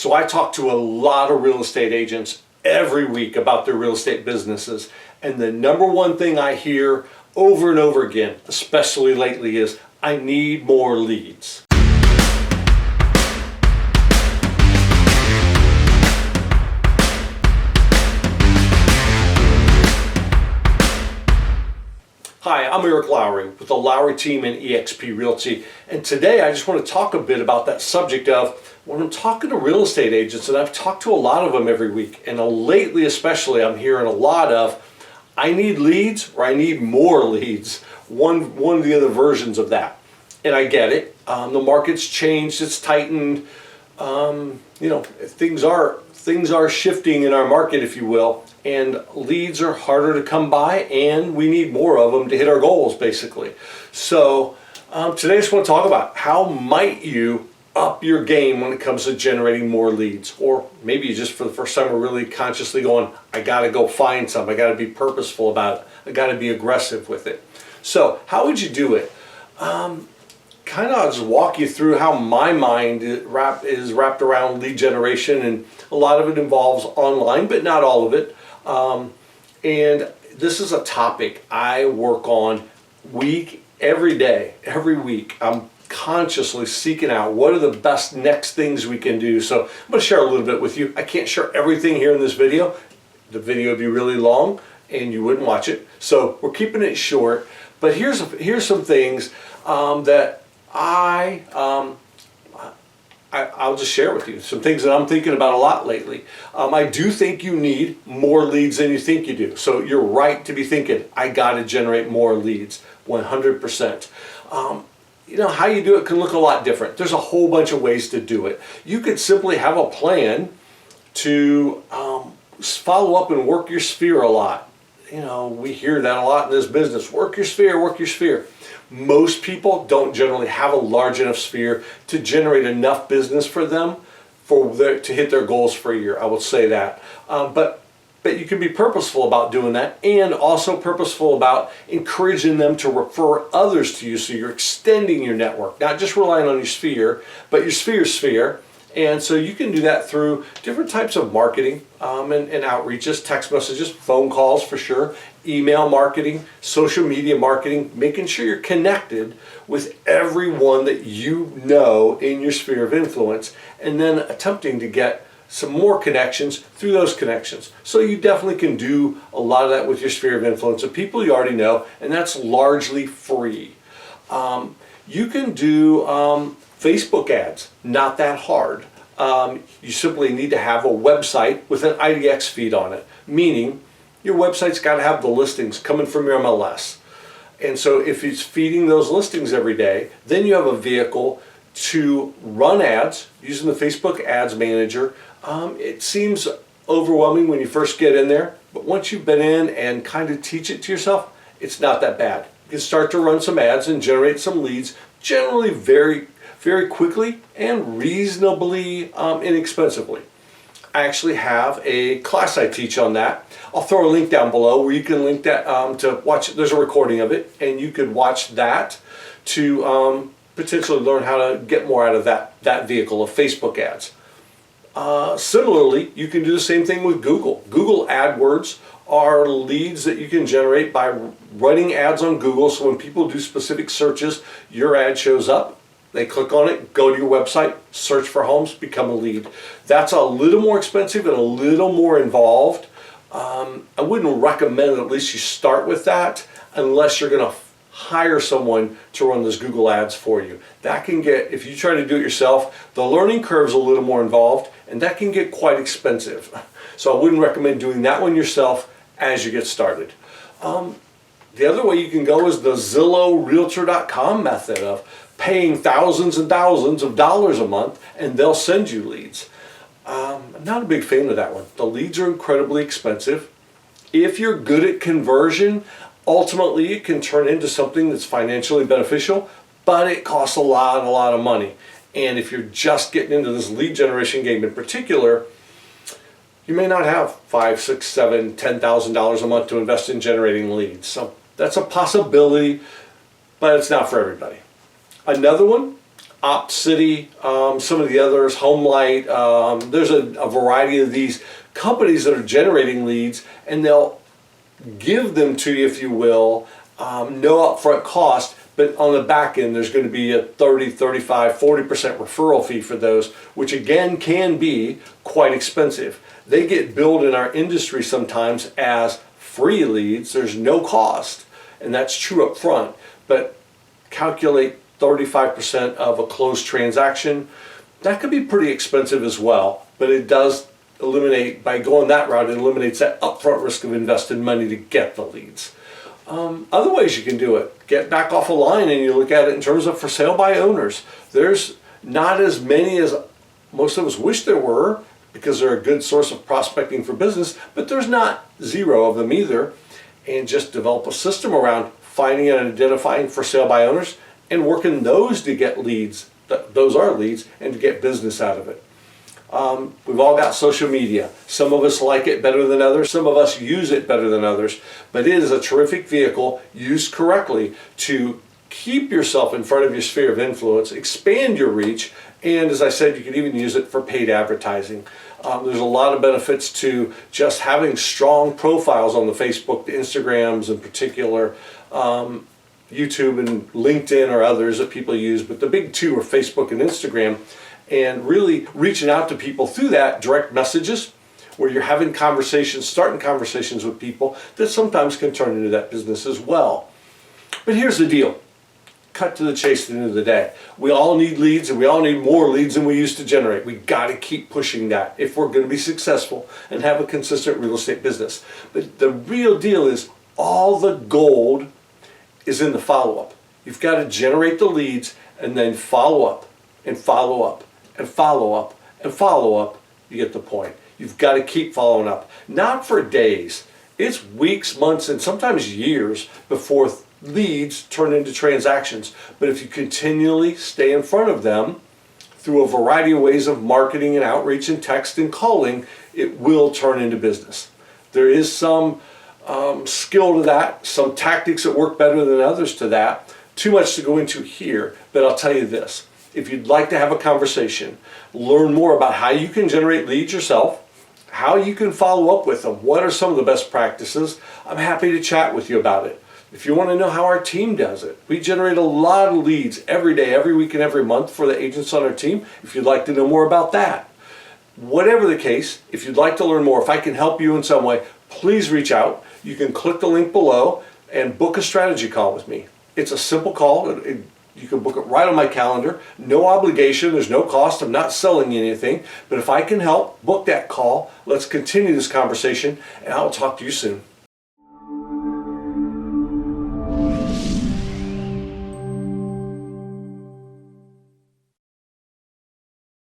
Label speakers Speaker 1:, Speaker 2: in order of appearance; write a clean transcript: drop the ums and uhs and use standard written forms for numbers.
Speaker 1: So I talk to a lot of real estate agents every week about their real estate businesses. And the number one thing I hear over and over again, especially lately, is I need more leads. Hi, I'm Eric Lowry with the Lowry team in eXp Realty, and today I just want to talk a bit about that subject of when I'm talking to real estate agents, and I've talked to a lot of them every week, and lately especially I'm hearing a lot of I need leads or I need more leads, one of the other versions of that. And I get it. The market's changed, it's tightened, things are shifting in our market, if you will, and leads are harder to come by, and we need more of them to hit our goals, basically. So today I just want to talk about how might you up your game when it comes to generating more leads, or maybe you just for the first time are really consciously going, I got to go find some, I got to be purposeful about it, I got to be aggressive with it. So how would you do it? I'll just walk you through how my mind is wrapped around lead generation, and a lot of it involves online, but not all of it. And this is a topic I work on every day, every week. I'm consciously seeking out what are the best next things we can do. So I'm going to share a little bit with you. I can't share everything here in this video. The video would be really long and you wouldn't watch it. So we're keeping it short. But here's some things that I'll just share with you. Some things that I'm thinking about a lot lately. I do think you need more leads than you think you do. So you're right to be thinking, I got to generate more leads, 100%. How you do it can look a lot different. There's a whole bunch of ways to do it. You could simply have a plan to follow up and work your sphere a lot. We hear that a lot in this business. Work your sphere, work your sphere. Most people don't generally have a large enough sphere to generate enough business for them to hit their goals for a year. I will say that. But you can be purposeful about doing that, and also purposeful about encouraging them to refer others to you, so you're extending your network, not just relying on your sphere, but your sphere. And so you can do that through different types of marketing and outreaches, text messages, phone calls for sure, email marketing, social media marketing, making sure you're connected with everyone that you know in your sphere of influence, and then attempting to get some more connections through those connections. So you definitely can do a lot of that with your sphere of influence of people you already know, and that's largely free. You can do Facebook ads, not that hard. You simply need to have a website with an IDX feed on it, meaning your website's got to have the listings coming from your MLS. And so if it's feeding those listings every day, then you have a vehicle to run ads using the Facebook Ads Manager. It seems overwhelming when you first get in there, but once you've been in and kind of teach it to yourself, it's not that bad. You can start to run some ads and generate some leads, generally very, very quickly and reasonably inexpensively. I actually have a class I teach on that. I'll throw a link down below where you can link that to watch. There's a recording of it, and you could watch that to potentially learn how to get more out of that vehicle of Facebook ads. Similarly, you can do the same thing with Google. Google AdWords are leads that you can generate by running ads on Google. So when people do specific searches, your ad shows up. They click on it, go to your website, search for homes, become a lead. That's a little more expensive and a little more involved. I wouldn't recommend at least you start with that unless you're going to hire someone to run those Google ads for you. That can get, if you try to do it yourself, the learning curve is a little more involved, and that can get quite expensive. So I wouldn't recommend doing that one yourself as you get started. The other way you can go is the Zillow Realtor.com method of paying thousands and thousands of dollars a month, and they'll send you leads. I'm not a big fan of that one. The leads are incredibly expensive. If you're good at conversion, ultimately it can turn into something that's financially beneficial, but it costs a lot of money. And if you're just getting into this lead generation game in particular, you may not have $5,000, $6,000, $7,000, $10,000 a month to invest in generating leads. So that's a possibility, but it's not for everybody. Another one, Opcity, some of the others, HomeLight. There's a variety of these companies that are generating leads, and they'll give them to you, if you will, no upfront cost, but on the back end there's going to be a 30, 35, 40% referral fee for those, which again can be quite expensive. They get billed in our industry sometimes as free leads. There's no cost, and that's true up front, but calculate 35% of a closed transaction. That could be pretty expensive as well, but it does eliminate, by going that route, it eliminates that upfront risk of invested money to get the leads. Other ways you can do it, get back off a line and you look at it in terms of for sale by owners. There's not as many as most of us wish there were, because they're a good source of prospecting for business, but there's not zero of them either. And just develop a system around finding and identifying for sale by owners and working those to get leads. Those are leads, and to get business out of it. We've all got social media. Some of us like it better than others. Some of us use it better than others. But it is a terrific vehicle, used correctly, to keep yourself in front of your sphere of influence, expand your reach, and as I said, you can even use it for paid advertising. There's a lot of benefits to just having strong profiles on the Facebook, the Instagrams in particular, YouTube and LinkedIn or others that people use, but the big two are Facebook and Instagram. And really reaching out to people through that, direct messages, where you're having conversations, starting conversations with people that sometimes can turn into that business as well. But here's the deal. Cut to the chase at the end of the day. We all need leads, and we all need more leads than we used to generate. We got to keep pushing that if we're going to be successful and have a consistent real estate business. But the real deal is all the gold is in the follow-up. You've got to generate the leads and then follow up and follow up and follow up and follow up. You get the point. You've got to keep following up. Not for days. It's weeks, months, and sometimes years before leads turn into transactions. But if you continually stay in front of them through a variety of ways of marketing and outreach and text and calling, it will turn into business. There is some skill to that, some tactics that work better than others to that. Too much to go into here, but I'll tell you this. If you'd like to have a conversation, learn more about how you can generate leads yourself, how you can follow up with them, what are some of the best practices, I'm happy to chat with you about it. If you want to know how our team does it, we generate a lot of leads every day, every week, and every month for the agents on our team. If you'd like to know more about that. Whatever the case, if you'd like to learn more, if I can help you in some way, please reach out. You can click the link below and book a strategy call with me. It's a simple call. You can book it right on my calendar. No obligation. There's no cost. I'm not selling you anything. But if I can help, book that call. Let's continue this conversation, and I'll talk to you soon.